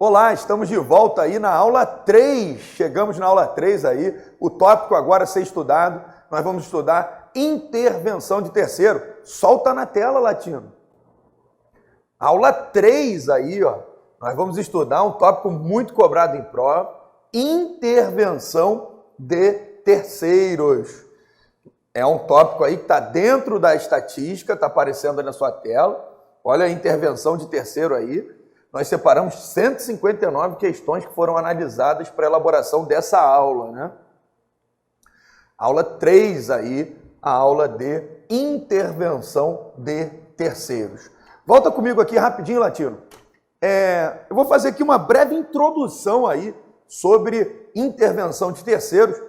Olá, estamos de volta aí na aula 3. Chegamos na aula 3 aí. O tópico agora a ser estudado, nós vamos estudar intervenção de terceiro. Solta na tela, Latino. Aula 3 aí, ó. Nós vamos estudar um tópico muito cobrado em prova, intervenção de terceiros. É um tópico aí que está dentro da estatística, está aparecendo aí na sua tela. Olha a intervenção de terceiro aí. Nós separamos 159 questões que foram analisadas para a elaboração dessa aula, né? Aula 3 aí, a aula de intervenção de terceiros. Volta comigo aqui rapidinho, Latino. Eu vou fazer aqui uma breve introdução aí sobre intervenção de terceiros,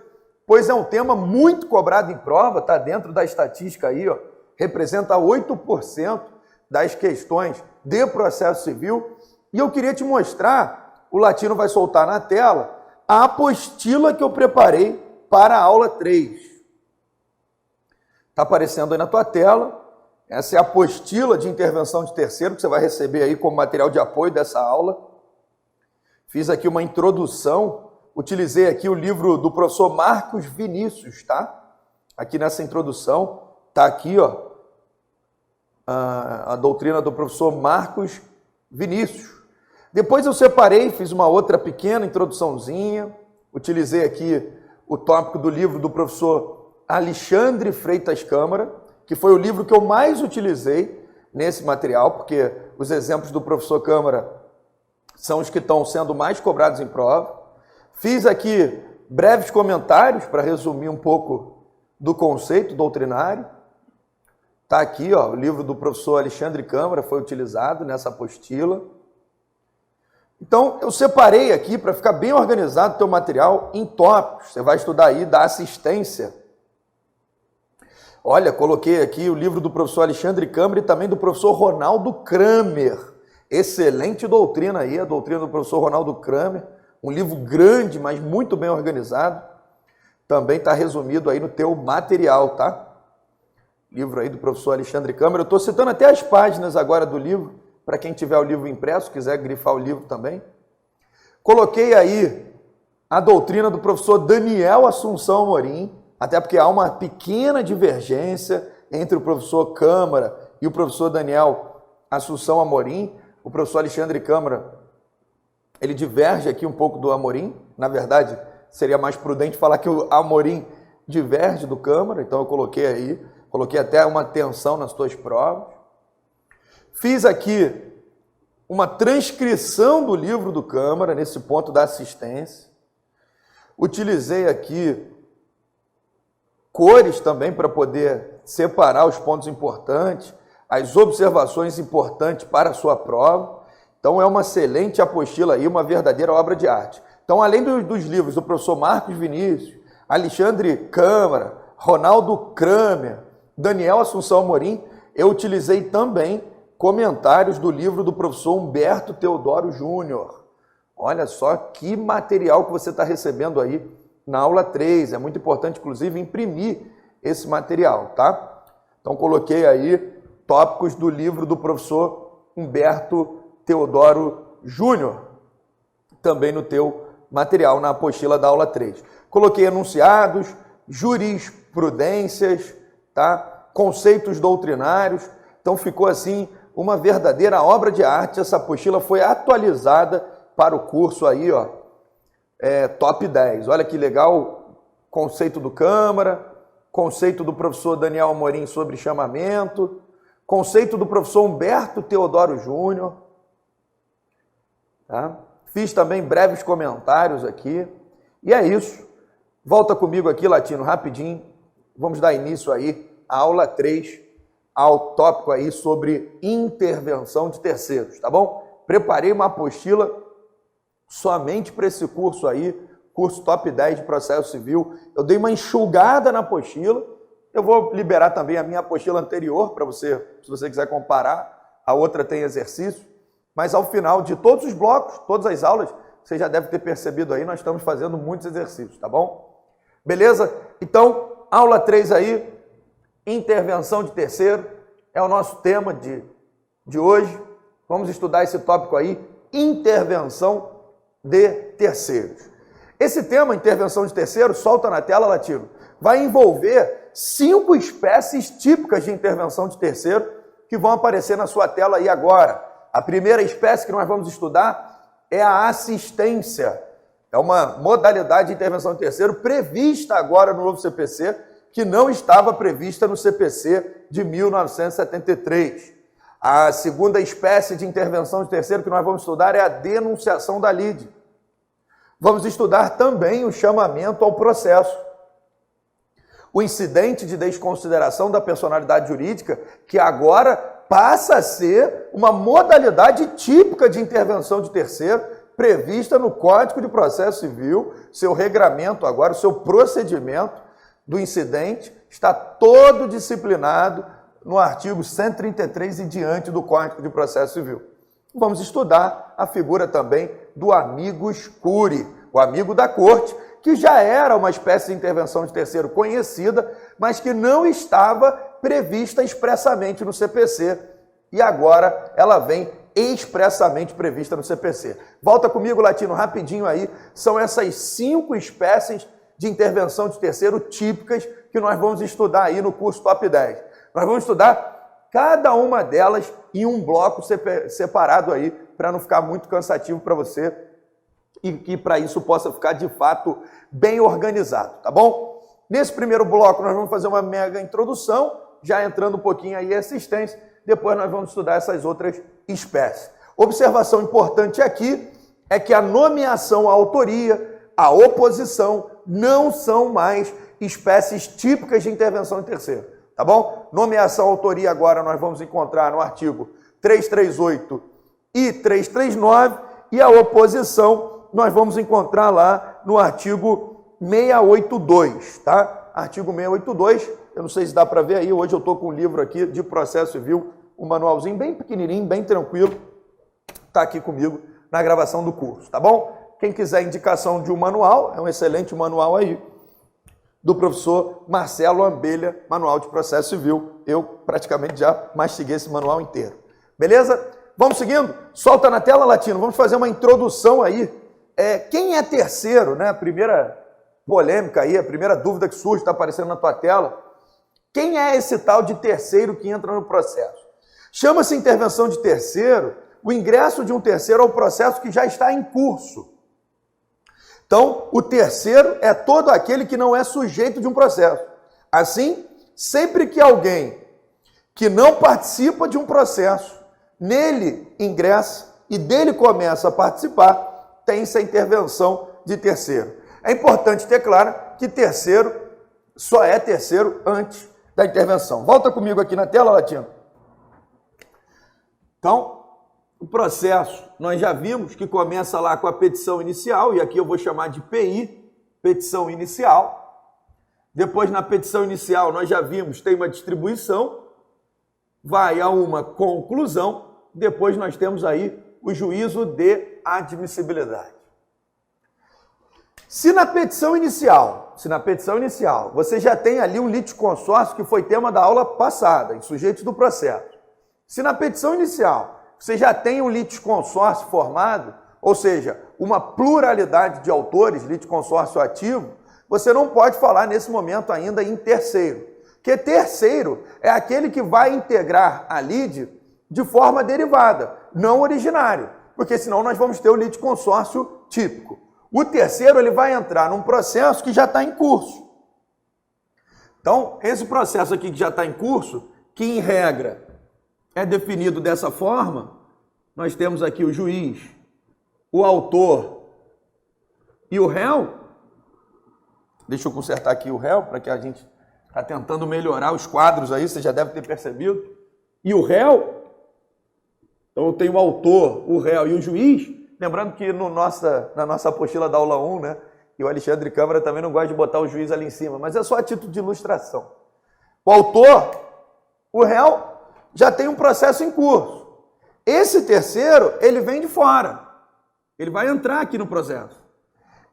pois é um tema muito cobrado em prova, está dentro da estatística aí, ó, representa 8% das questões de processo civil. E eu queria te mostrar, o Latino vai soltar na tela, a apostila que eu preparei para a aula 3. Está aparecendo aí na tua tela. Essa é a apostila de intervenção de terceiro que você vai receber aí como material de apoio dessa aula. Fiz aqui uma introdução, utilizei aqui o livro do professor Marcos Vinícius, tá? Aqui nessa introdução, tá aqui, ó, a doutrina do professor Marcos Vinícius. Depois eu separei, fiz uma outra pequena introduçãozinha, utilizei aqui o tópico do livro do professor Alexandre Freitas Câmara, que foi o livro que eu mais utilizei nesse material, porque os exemplos do professor Câmara são os que estão sendo mais cobrados em prova. Fiz aqui breves comentários para resumir um pouco do conceito doutrinário. Está aqui, ó, o livro do professor Alexandre Câmara foi utilizado nessa apostila. Então, eu separei aqui para ficar bem organizado o teu material em tópicos. Você vai estudar aí da assistência. Olha, coloquei aqui o livro do professor Alexandre Câmara e também do professor Ronaldo Kramer. Excelente doutrina aí, a doutrina do professor Ronaldo Kramer. Um livro grande, mas muito bem organizado. Também está resumido aí no teu material, tá? Livro aí do professor Alexandre Câmara. Eu estou citando até as páginas agora do livro, para quem tiver o livro impresso, quiser grifar o livro também. Coloquei aí a doutrina do professor Daniel Assunção Amorim, até porque há uma pequena divergência entre o professor Câmara e o professor Daniel Assunção Amorim. O professor Alexandre Câmara, ele diverge aqui um pouco do Amorim. Na verdade, seria mais prudente falar que o Amorim diverge do Câmara, então eu coloquei aí, coloquei até uma atenção nas tuas provas. Fiz aqui uma transcrição do livro do Câmara, nesse ponto da assistência. Utilizei aqui cores também para poder separar os pontos importantes, as observações importantes para a sua prova. Então é uma excelente apostila aí, uma verdadeira obra de arte. Então, além dos livros do professor Marcos Vinícius, Alexandre Câmara, Ronaldo Kramer, Daniel Assunção Amorim, eu utilizei também comentários do livro do professor Humberto Teodoro Júnior. Olha só que material que você está recebendo aí na aula 3. É muito importante, inclusive, imprimir esse material, tá? Então, coloquei aí tópicos do livro do professor Humberto Teodoro Júnior, também no teu material, na apostila da aula 3. Coloquei enunciados, jurisprudências, tá? Conceitos doutrinários. Então, ficou assim uma verdadeira obra de arte. Essa apostila foi atualizada para o curso aí, ó, top 10. Olha que legal, conceito do Câmara, conceito do professor Daniel Amorim sobre chamamento, conceito do professor Humberto Teodoro Júnior, tá? Fiz também breves comentários aqui, e é isso. Volta comigo aqui, Latino, rapidinho, vamos dar início aí à aula 3, ao tópico aí sobre intervenção de terceiros, tá bom? Preparei uma apostila somente para esse curso aí, curso top 10 de processo civil. Eu dei uma enxugada na apostila. Eu vou liberar também a minha apostila anterior para você, se você quiser comparar. A outra tem exercício. Mas ao final de todos os blocos, todas as aulas, você já deve ter percebido aí, nós estamos fazendo muitos exercícios, tá bom? Beleza? Então, aula 3 aí, intervenção de terceiro, é o nosso tema de hoje. Vamos estudar esse tópico aí, intervenção de terceiros. Esse tema, intervenção de terceiros, solta na tela, Latino, vai envolver 5 espécies típicas de intervenção de terceiro que vão aparecer na sua tela aí agora. A primeira espécie que nós vamos estudar é a assistência. É uma modalidade de intervenção de terceiro prevista agora no novo CPC, que não estava prevista no CPC de 1973. A segunda espécie de intervenção de terceiro que nós vamos estudar é a denunciação da lide. Vamos estudar também o chamamento ao processo. O incidente de desconsideração da personalidade jurídica, que agora passa a ser uma modalidade típica de intervenção de terceiro, prevista no Código de Processo Civil, seu regramento agora, o seu procedimento do incidente, está todo disciplinado no artigo 133 e diante do Código de Processo Civil. Vamos estudar a figura também do amicus curiae, o amigo da corte, que já era uma espécie de intervenção de terceiro conhecida, mas que não estava prevista expressamente no CPC. E agora ela vem expressamente prevista no CPC. Volta comigo, Latino, rapidinho aí. São essas 5 espécies de intervenção de terceiro típicas que nós vamos estudar aí no curso Top 10. Nós vamos estudar cada uma delas em um bloco separado aí, para não ficar muito cansativo para você e que para isso possa ficar de fato bem organizado, tá bom? Nesse primeiro bloco nós vamos fazer uma mega introdução, já entrando um pouquinho aí em assistência, depois nós vamos estudar essas outras espécies. Observação importante aqui é que a nomeação, a autoria, a oposição não são mais espécies típicas de intervenção de terceiro, tá bom? Nomeação, autoria agora nós vamos encontrar no artigo 338 e 339 e a oposição nós vamos encontrar lá no artigo 682, tá? Artigo 682, eu não sei se dá para ver aí, hoje eu estou com um livro aqui de processo civil, um manualzinho bem pequenininho, bem tranquilo, está aqui comigo na gravação do curso, tá bom? Quem quiser indicação de um manual, é um excelente manual aí, do professor Marcelo Ambelha, Manual de Processo Civil. Eu praticamente já mastiguei esse manual inteiro. Beleza? Vamos seguindo? Solta na tela, Latino. Vamos fazer uma introdução aí. Quem é terceiro, né? A primeira polêmica aí, a primeira dúvida que surge, está aparecendo na tua tela. Quem é esse tal de terceiro que entra no processo? Chama-se intervenção de terceiro o ingresso de um terceiro ao processo que já está em curso. Então, o terceiro é todo aquele que não é sujeito de um processo. Assim, sempre que alguém que não participa de um processo, nele ingressa e dele começa a participar, tem-se a intervenção de terceiro. É importante ter claro que terceiro só é terceiro antes da intervenção. Volta comigo aqui na tela, Latino. Então, o processo, nós já vimos que começa lá com a petição inicial, e aqui eu vou chamar de PI, petição inicial. Depois, na petição inicial, nós já vimos, tem uma distribuição, vai a uma conclusão, depois nós temos aí o juízo de admissibilidade. Se na petição inicial, você já tem ali um litisconsórcio que foi tema da aula passada, em sujeitos do processo. Se na petição inicial você já tem um litisconsórcio formado, ou seja, uma pluralidade de autores, litisconsórcio ativo, você não pode falar nesse momento ainda em terceiro. Porque terceiro é aquele que vai integrar a lide de forma derivada, não originário, porque senão nós vamos ter o litisconsórcio típico. O terceiro ele vai entrar num processo que já está em curso. Então, esse processo aqui que já está em curso, que em regra é definido dessa forma, nós temos aqui o juiz, o autor e o réu. Deixa eu consertar aqui o réu, para que a gente está tentando melhorar os quadros aí, você já deve ter percebido. E o réu, então eu tenho o autor, o réu e o juiz. Lembrando que na nossa apostila da aula 1, né, e o Alexandre Câmara também não gosta de botar o juiz ali em cima, mas é só a título de ilustração. O autor, o réu, já tem um processo em curso. Esse terceiro, ele vem de fora. Ele vai entrar aqui no processo.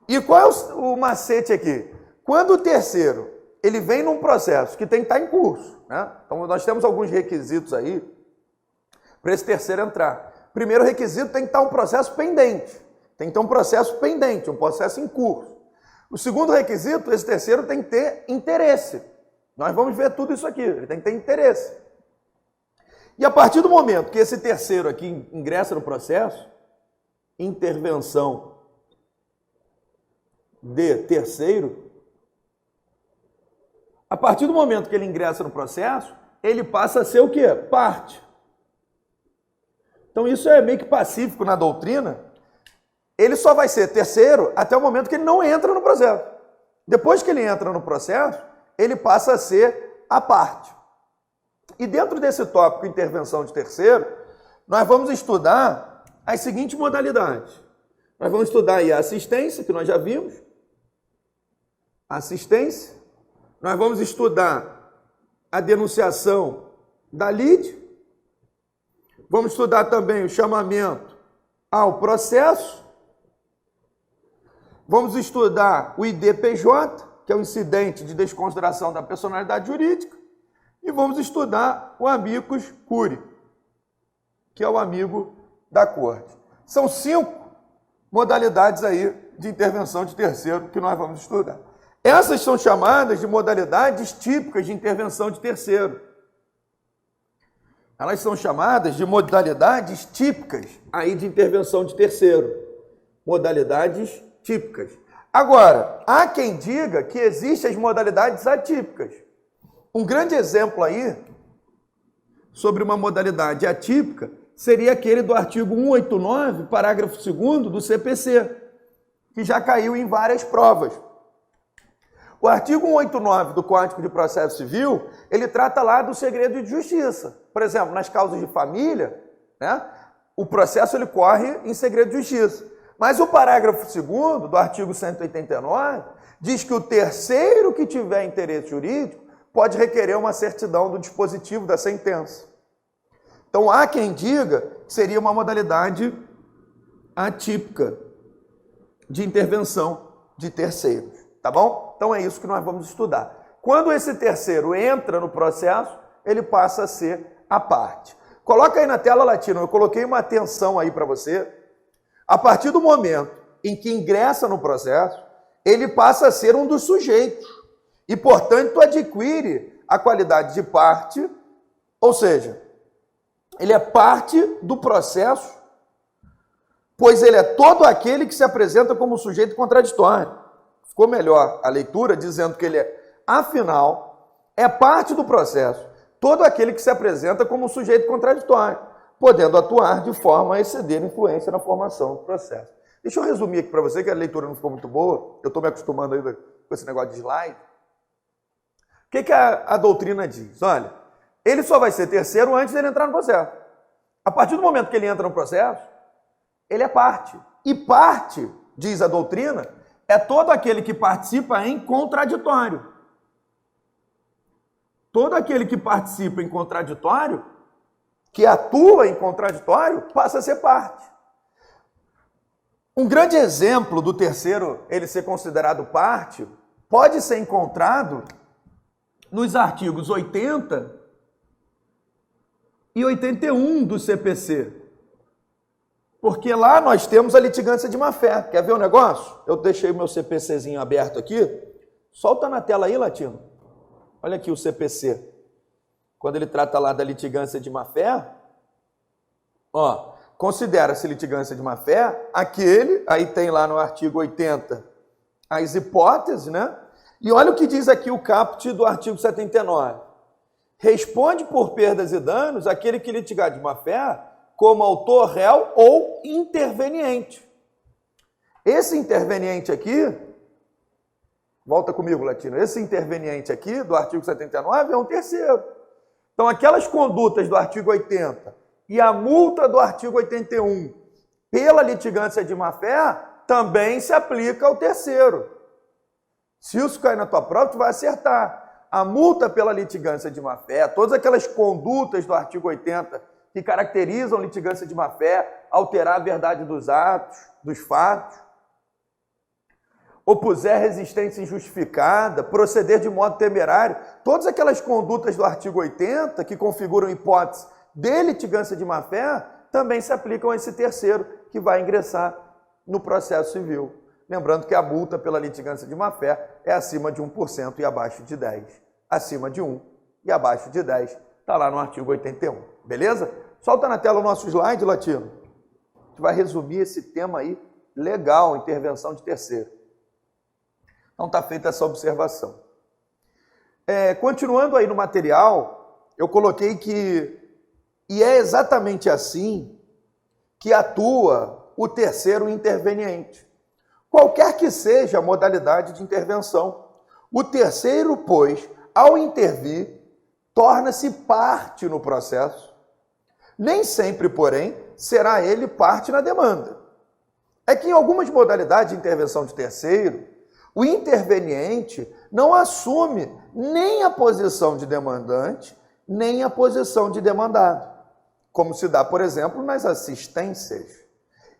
E qual é o macete aqui? Quando o terceiro, ele vem num processo que tem que estar em curso, né? Então, nós temos alguns requisitos aí para esse terceiro entrar. primeiro requisito tem que estar um processo pendente. Tem que ter um processo pendente, um processo em curso. O segundo requisito, esse terceiro tem que ter interesse. Nós vamos ver tudo isso aqui, ele tem que ter interesse. E a partir do momento que esse terceiro aqui ingressa no processo, intervenção de terceiro, a partir do momento que ele ingressa no processo, ele passa a ser o quê? Parte. Então isso é meio que pacífico na doutrina. Ele só vai ser terceiro até o momento que ele não entra no processo. Depois que ele entra no processo, ele passa a ser a parte. E dentro desse tópico intervenção de terceiro, nós vamos estudar as seguintes modalidades. Nós vamos estudar aí a assistência, que nós já vimos. Assistência. Nós vamos estudar a denunciação da lide. Vamos estudar também o chamamento ao processo. Vamos estudar o IDPJ, que é o incidente de desconsideração da personalidade jurídica. E vamos estudar o amicus curiae, que é o amigo da corte. São 5 modalidades aí de intervenção de terceiro que nós vamos estudar. Essas são chamadas de modalidades típicas de intervenção de terceiro. Elas são chamadas de modalidades típicas aí de intervenção de terceiro. Modalidades típicas. Agora, há quem diga que existem as modalidades atípicas. Um grande exemplo aí sobre uma modalidade atípica seria aquele do artigo 189, parágrafo 2º do CPC, que já caiu em várias provas. O artigo 189 do Código de Processo Civil, ele trata lá do segredo de justiça. Por exemplo, nas causas de família, né, o processo ele corre em segredo de justiça. Mas o parágrafo 2º do artigo 189 diz que o terceiro que tiver interesse jurídico pode requerer uma certidão do dispositivo da sentença. Então, há quem diga que seria uma modalidade atípica de intervenção de terceiros, tá bom? Então, é isso que nós vamos estudar. Quando esse terceiro entra no processo, ele passa a ser a parte. Coloca aí na tela, Latino, eu coloquei uma atenção aí para você. A partir do momento em que ingressa no processo, ele passa a ser um dos sujeitos. E, portanto, adquire a qualidade de parte, ou seja, ele é parte do processo, pois ele é todo aquele que se apresenta como sujeito contraditório. Ficou melhor a leitura dizendo que ele é, afinal, é parte do processo, todo aquele que se apresenta como sujeito contraditório, podendo atuar de forma a exceder influência na formação do processo. Deixa eu resumir aqui para você, que a leitura não ficou muito boa, eu estou me acostumando aí com esse negócio de slide. O que a doutrina diz? Olha, ele só vai ser terceiro antes dele entrar no processo. A partir do momento que ele entra no processo, ele é parte. E parte, diz a doutrina, é todo aquele que participa em contraditório. Todo aquele que participa em contraditório, que atua em contraditório, passa a ser parte. Um grande exemplo do terceiro ele ser considerado parte pode ser encontrado nos artigos 80 e 81 do CPC. Porque lá nós temos a litigância de má-fé. Quer ver o negócio? Eu deixei o meu CPCzinho aberto aqui. Solta na tela aí, Latino. Olha aqui o CPC. Quando ele trata lá da litigância de má-fé, ó, considera-se litigância de má-fé aquele, aí tem lá no artigo 80 as hipóteses, né? E olha o que diz aqui o caput do artigo 79. Responde por perdas e danos aquele que litigar de má-fé como autor, réu ou interveniente. Esse interveniente aqui, volta comigo, Latino, esse interveniente aqui do artigo 79 é um terceiro. Então, aquelas condutas do artigo 80 e a multa do artigo 81 pela litigância de má-fé também se aplica ao terceiro. Se isso cair na tua prova, tu vai acertar. A multa pela litigância de má-fé, todas aquelas condutas do artigo 80 que caracterizam litigância de má-fé, alterar a verdade dos atos, dos fatos, opuser resistência injustificada, proceder de modo temerário, todas aquelas condutas do artigo 80 que configuram hipótese de litigância de má-fé também se aplicam a esse terceiro que vai ingressar no processo civil. Lembrando que a multa pela litigância de má-fé é acima de 1% e abaixo de 10%. Acima de 1% e abaixo de 10%. Está lá no artigo 81. Beleza? Solta na tela o nosso slide, Latino. A gente vai resumir esse tema aí. Legal, intervenção de terceiro. Então está feita essa observação. Continuando aí no material, eu coloquei que, e é exatamente assim que atua o terceiro interveniente. Qualquer que seja a modalidade de intervenção, o terceiro, pois, ao intervir, torna-se parte no processo. Nem sempre, porém, será ele parte na demanda. É que em algumas modalidades de intervenção de terceiro, o interveniente não assume nem a posição de demandante, nem a posição de demandado, como se dá, por exemplo, nas assistências.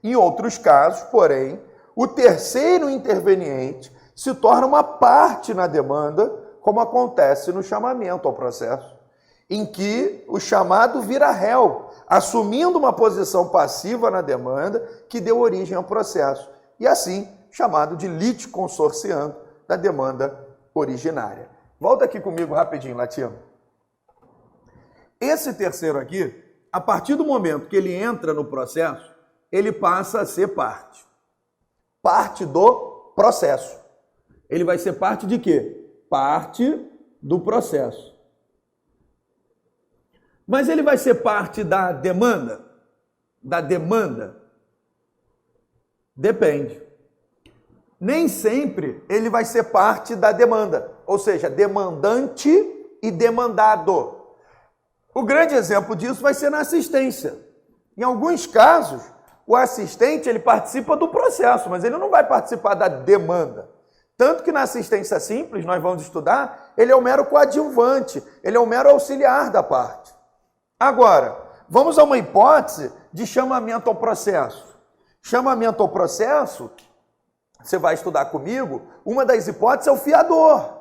Em outros casos, porém, o terceiro interveniente se torna uma parte na demanda, como acontece no chamamento ao processo, em que o chamado vira réu, assumindo uma posição passiva na demanda que deu origem ao processo, e assim chamado de litisconsorciando da demanda originária. Volta aqui comigo rapidinho, Latino. Esse terceiro aqui, a partir do momento que ele entra no processo, ele passa a ser parte. Parte do processo. Ele vai ser parte de quê? Parte do processo. Mas ele vai ser parte da demanda? Da demanda? Depende. Nem sempre ele vai ser parte da demanda, ou seja, demandante e demandado. O grande exemplo disso vai ser na assistência. Em alguns casos, o assistente ele participa do processo, mas ele não vai participar da demanda. Tanto que na assistência simples, nós vamos estudar, ele é um mero coadjuvante, ele é um mero auxiliar da parte. Agora, vamos a uma hipótese de chamamento ao processo. Chamamento ao processo, você vai estudar comigo, uma das hipóteses é o fiador.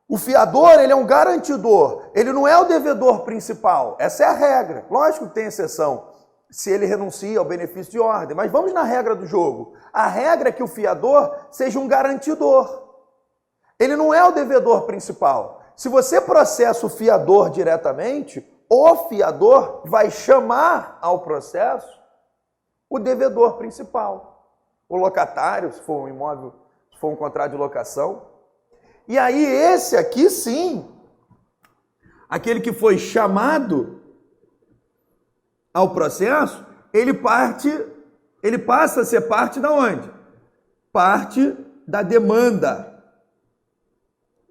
O fiador, ele é um garantidor, ele não é o devedor principal, essa é a regra. Lógico que tem exceção, se ele renuncia ao benefício de ordem, mas vamos na regra do jogo. A regra é que o fiador seja um garantidor. Ele não é o devedor principal. Se você processa o fiador diretamente, o fiador vai chamar ao processo o devedor principal. O locatário, se for um imóvel, se for um contrato de locação. E aí esse aqui sim, aquele que foi chamado ao processo, ele passa a ser parte da onde? Parte da demanda.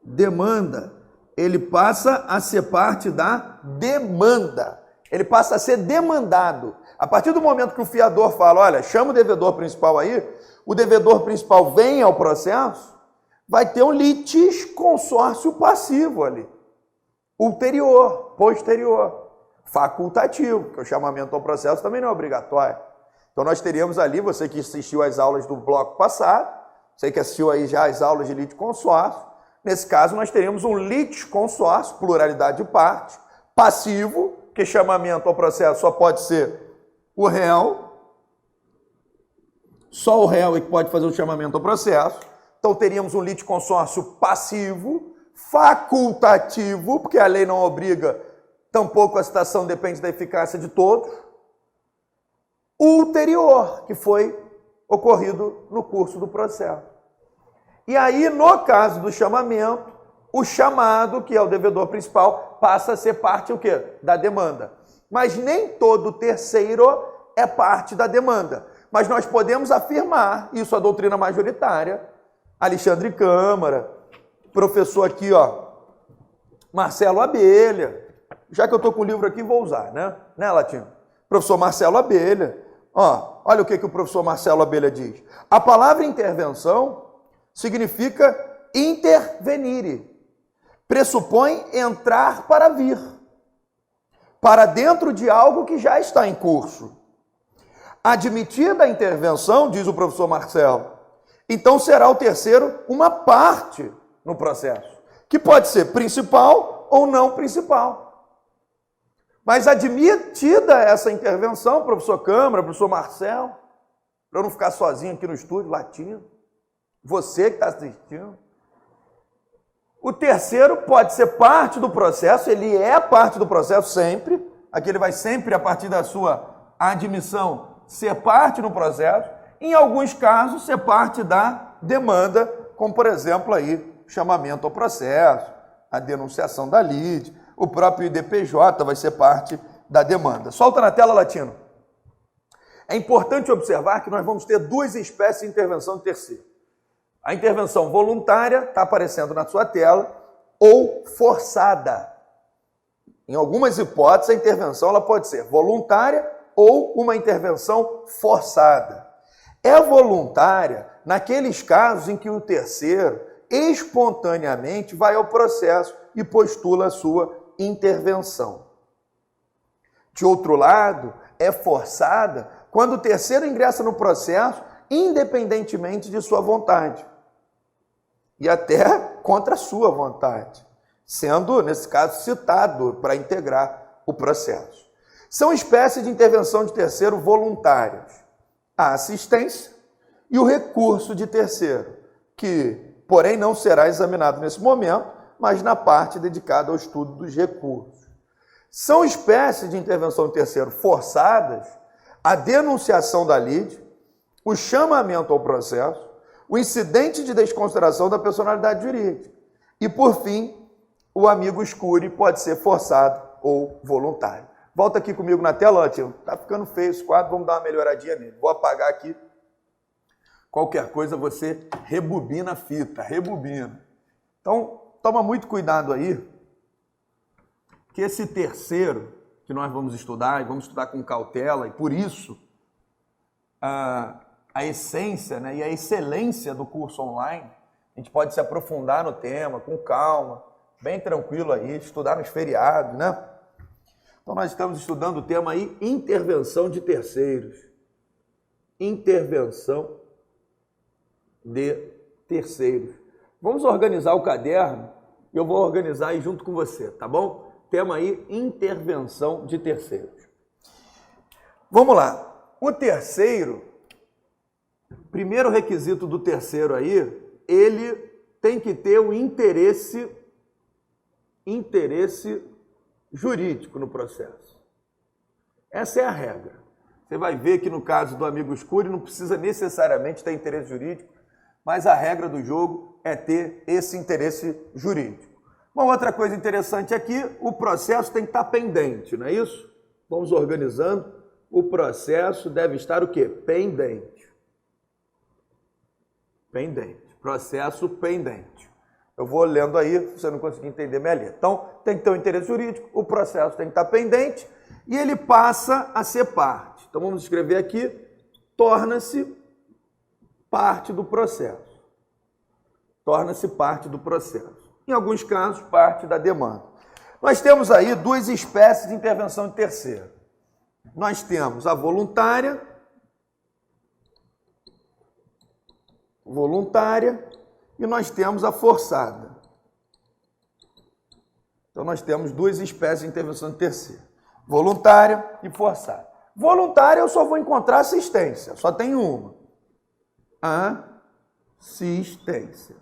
Demanda. Ele passa a ser parte da demanda. Ele passa a ser demandado. A partir do momento que o fiador fala, olha, chama o devedor principal aí, o devedor principal vem ao processo, vai ter um litisconsórcio passivo ali. Ulterior, posterior, facultativo, porque o chamamento ao processo também não é obrigatório. Então nós teríamos ali, você que assistiu às aulas do bloco passado, você que assistiu aí já às aulas de litisconsórcio, nesse caso nós teríamos um litisconsórcio, pluralidade de partes, passivo, que chamamento ao processo só pode ser o réu, só o réu é que pode fazer o chamamento ao processo. Então teríamos um litisconsórcio passivo, facultativo, porque a lei não obriga, tampouco a citação depende da eficácia de todos, ulterior, que foi ocorrido no curso do processo. E aí, no caso do chamamento, o chamado, que é o devedor principal, passa a ser parte o quê? Da demanda. Mas nem todo terceiro é parte da demanda. Mas nós podemos afirmar, isso a doutrina majoritária, Alexandre Câmara, professor aqui, ó, Marcelo Abelha, já que eu estou com o livro aqui, vou usar, né? Né, Latino? Professor Marcelo Abelha, ó, olha o que o professor Marcelo Abelha diz. A palavra intervenção significa intervenire, pressupõe entrar para vir, para dentro de algo que já está em curso. Admitida a intervenção, diz o professor Marcelo, então será o terceiro uma parte no processo, que pode ser principal ou não principal. Mas admitida essa intervenção, professor Câmara, professor Marcelo, para eu não ficar sozinho aqui no estúdio, latindo, você que está assistindo, o terceiro pode ser parte do processo, ele é parte do processo sempre, aqui ele vai sempre, a partir da sua admissão, ser parte do processo, em alguns casos, ser parte da demanda, como, por exemplo, aí, chamamento ao processo, a denunciação da lide, o próprio IDPJ vai ser parte da demanda. Solta na tela, Latino. É importante observar que nós vamos ter duas espécies de intervenção de terceiro. A intervenção voluntária, está aparecendo na sua tela, ou forçada. Em algumas hipóteses, a intervenção ela pode ser voluntária ou uma intervenção forçada. É voluntária naqueles casos em que o terceiro espontaneamente vai ao processo e postula a sua intervenção. De outro lado, é forçada quando o terceiro ingressa no processo independentemente de sua vontade e até contra a sua vontade, sendo, nesse caso, citado para integrar o processo. São espécies de intervenção de terceiro voluntárias: a assistência e o recurso de terceiro, que, porém, não será examinado nesse momento, mas na parte dedicada ao estudo dos recursos. São espécies de intervenção de terceiro forçadas a denunciação da lide, o chamamento ao processo, o incidente de desconsideração da personalidade jurídica e, por fim, o amigo escure pode ser forçado ou voluntário. Volta aqui comigo na tela, Latino. Tá ficando feio esse quadro, vamos dar uma melhoradinha nele. Vou apagar aqui. Qualquer coisa você rebobina a fita, rebobina. Então, toma muito cuidado aí, que esse terceiro que nós vamos estudar, e vamos estudar com cautela, e por isso a essência, né, e a excelência do curso online, a gente pode se aprofundar no tema, com calma, bem tranquilo aí, estudar nos feriados, né? Então nós estamos estudando o tema aí, intervenção de terceiros. Intervenção de terceiros. Vamos organizar o caderno e eu vou organizar aí junto com você, tá bom? Tema aí, intervenção de terceiros. Vamos lá. O terceiro, primeiro requisito do terceiro aí, ele tem que ter o interesse jurídico no processo. Essa é a regra. Você vai ver que no caso do amigo escuro não precisa necessariamente ter interesse jurídico, mas a regra do jogo é ter esse interesse jurídico. Uma outra coisa interessante aqui, o processo tem que estar pendente, não é isso? Vamos organizando. O processo deve estar o quê? Pendente. Pendente. Processo pendente. Eu vou lendo aí, se você não conseguir entender minha letra. Então, tem que ter um interesse jurídico, o processo tem que estar pendente e ele passa a ser parte. Então, vamos escrever aqui, torna-se parte do processo. Torna-se parte do processo. Em alguns casos, parte da demanda. Nós temos aí duas espécies de intervenção de terceiro. Nós temos a voluntária, e nós temos a forçada. Então, nós temos duas espécies de intervenção de terceiro. Voluntária e forçada. Voluntária eu só vou encontrar assistência, só tem uma. Assistência.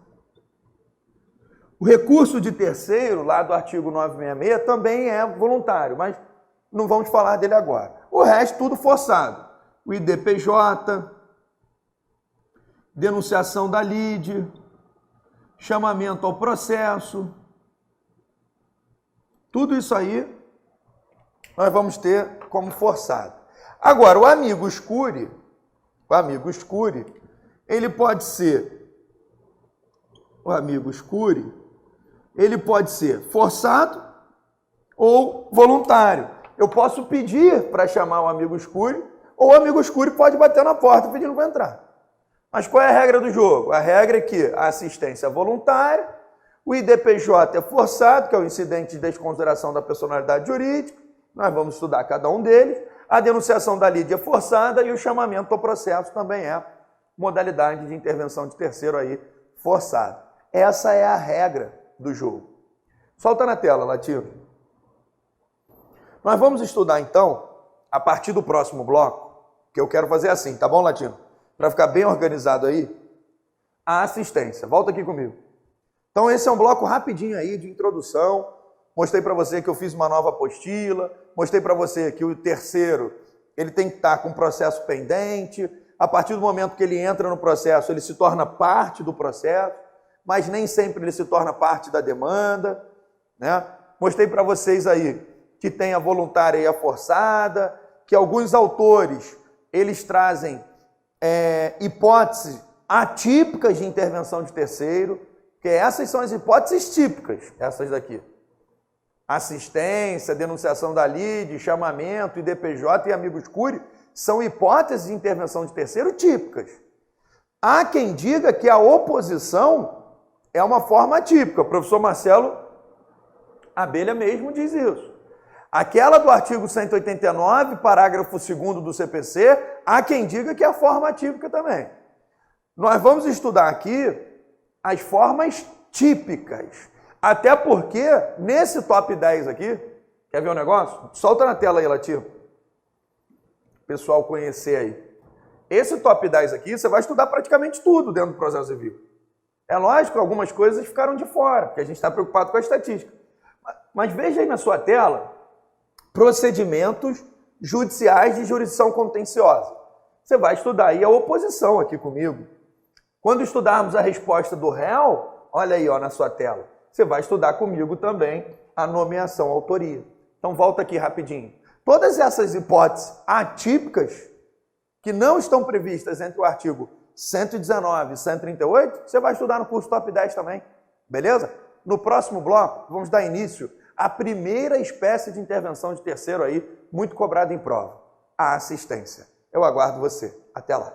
O recurso de terceiro, lá do artigo 966, também é voluntário, mas não vamos falar dele agora. O resto, tudo forçado. O IDPJ, denunciação da lide, chamamento ao processo, tudo isso aí nós vamos ter como forçado. Agora, o amigo escure, ele pode ser, ele pode ser forçado ou voluntário. Eu posso pedir para chamar o amigo escure, ou o amigo escure pode bater na porta pedindo para entrar. Mas qual é a regra do jogo? A regra é que a assistência é voluntária, o IDPJ é forçado, que é o incidente de desconsideração da personalidade jurídica, nós vamos estudar cada um deles, a denunciação da lide é forçada e o chamamento ao processo também é modalidade de intervenção de terceiro aí forçada. Essa é a regra do jogo. Solta na tela, Latino. Nós vamos estudar, então, a partir do próximo bloco, que eu quero fazer assim, tá bom, Latino? Para ficar bem organizado aí, a assistência. Volta aqui comigo. Então, esse é um bloco rapidinho aí de introdução. Mostrei para você que eu fiz uma nova apostila, mostrei para você que o terceiro, ele tem que estar com processo pendente. A partir do momento que ele entra no processo, ele se torna parte do processo, mas nem sempre ele se torna parte da demanda, né? Mostrei para vocês aí que tem a voluntária e a forçada, que alguns autores, eles trazem hipóteses atípicas de intervenção de terceiro, que essas são as hipóteses típicas, essas daqui. Assistência, denunciação da lide, chamamento, IDPJ e amigos curi, são hipóteses de intervenção de terceiro típicas. Há quem diga que a oposição é uma forma atípica. O professor Marcelo Abelha mesmo diz isso. Aquela do artigo 189, parágrafo 2º do CPC, há quem diga que é a forma atípica também. Nós vamos estudar aqui as formas típicas. Até porque, nesse top 10 aqui, quer ver um negócio? Solta na tela aí, Latino. Pessoal conhecer aí. Esse top 10 aqui, você vai estudar praticamente tudo dentro do processo civil. É lógico que algumas coisas ficaram de fora, porque a gente está preocupado com a estatística. Mas veja aí na sua tela, procedimentos judiciais de jurisdição contenciosa. Você vai estudar aí a oposição aqui comigo. Quando estudarmos a resposta do réu, olha aí ó, na sua tela, você vai estudar comigo também a nomeação, a autoria. Então volta aqui rapidinho. Todas essas hipóteses atípicas que não estão previstas entre o artigo 119 e 138, você vai estudar no curso Top 10 também, beleza? No próximo bloco, vamos dar início à primeira espécie de intervenção de terceiro aí, muito cobrada em prova, a assistência. Eu aguardo você. Até lá.